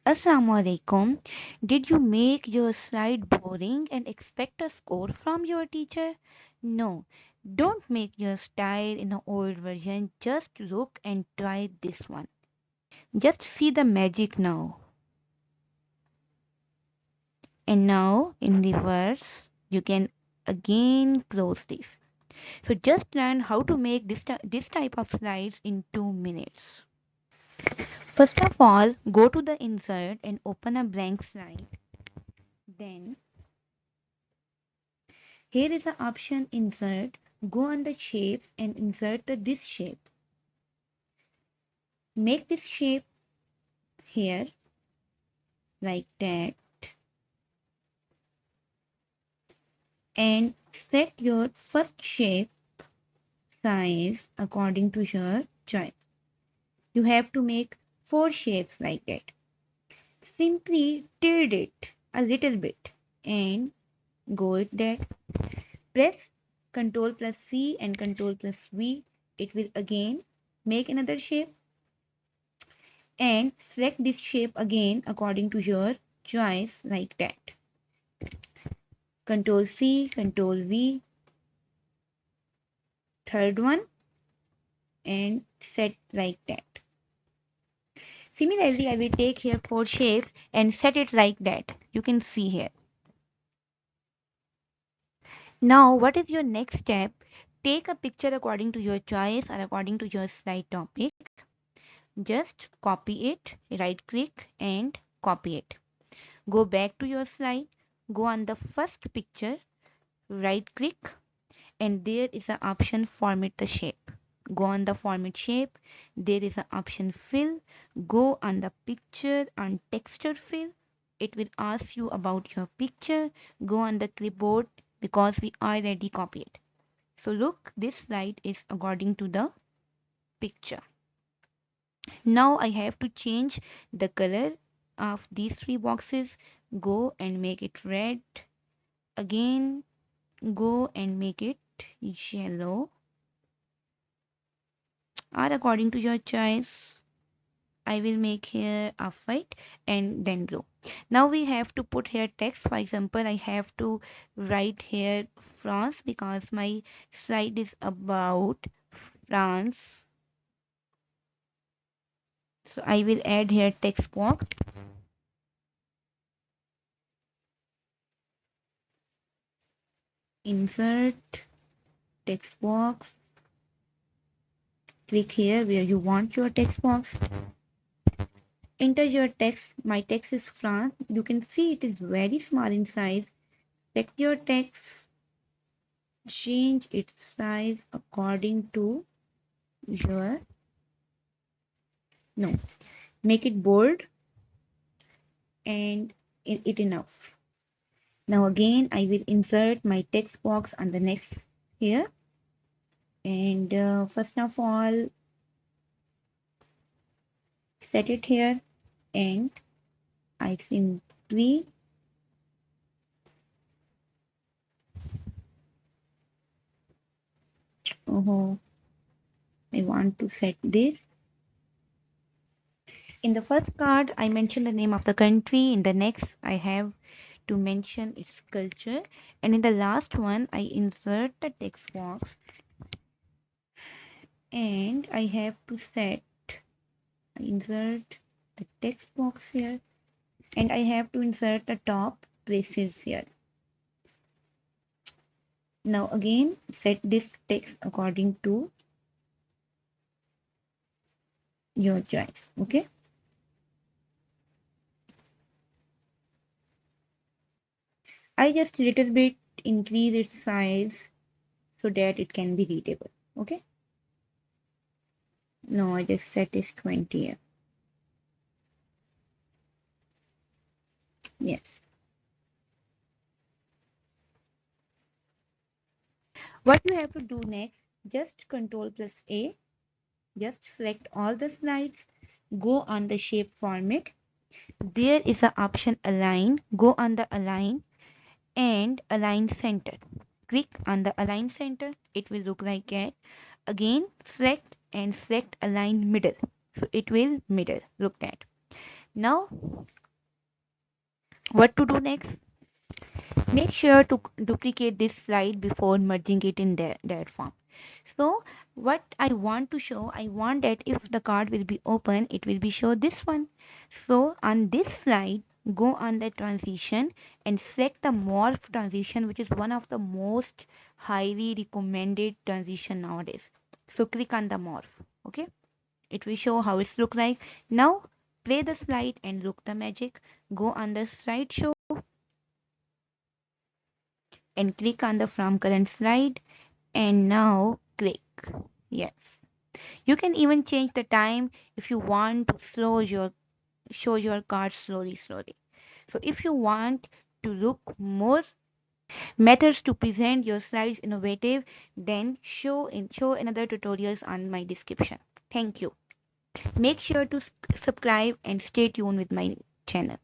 Assalamualaikum. Did you make your slide boring and expect a score from your teacher? No, don't make your style in an old version. Just look and try this one. Just see the magic now. And now in reverse, you can again close this. So just learn how to make this type of slides in 2 minutes. First of all, go to the insert and open a blank slide. Then here is the option insert. Go on the shapes and insert this shape. Make this shape here like that and set your first shape size according to your choice. You have to make 4 shapes like that. Simply tilt it a little bit and go with that. Press Ctrl plus C and Ctrl plus V. It will again make another shape and select this shape again according to your choice like that. Ctrl C, Ctrl V, third one and set like that. Similarly, I will take here 4 shapes and set it like that. You can see here. Now, what is your next step? Take a picture according to your choice or according to your slide topic. Just copy it, right click and copy it. Go back to your slide, go on the first picture, right click, and there is an option format the shape. Go on the format shape, there is an option fill. Go on the picture on texture fill. It will ask you about your picture. Go on the clipboard because we already copied. So look, this slide is according to the picture. Now I have to change the color of these 3 boxes. Go and make it red. Again, go and make it yellow or according to your choice. I will make here a white and then blue. Now we have to put here text. For example, I have to write here France because my slide is about France. So I will add here text box. Insert text box. Click here where you want your text box. Enter your text. My text is France. You can see it is very small in size. Select your text. Change its size according to your no. Make it bold and it enough. Now again I will insert my text box on the next here. And first of all set it here and I simply I want to set this. In the first card, I mention the name of the country. In the next, I have to mention its culture. And in the last one, I insert the text box. And I have to set, I insert the text box here. And I have to insert the top braces here. Now again, set this text according to your choice. Okay. I just little bit increase its size so that it can be readable. Okay. No, I just set this 20 here. Yes. What you have to do next, just Control plus A, just select all the slides, go on the shape format. There is an option align, go on the align and align center. Click on the align center, it will look like that. Again, select and select align middle. So it will middle, look at. Now, what to do next? Make sure to duplicate this slide before merging it in their form. So what I want to show, I want that if the card will be open, it will be show this one. So on this slide, go on the transition and select the morph transition, which is one of the most highly recommended transition nowadays. So click on the morph. Okay, it will show how it's look like. Now play the slide and look the magic. Go on the slideshow and click on the from current slide, and now click yes. You can even change the time if you want to show your card slowly. So if you want to look more methods to present your slides innovative, then show another tutorials on my description. Thank you. Make sure to subscribe and stay tuned with my channel.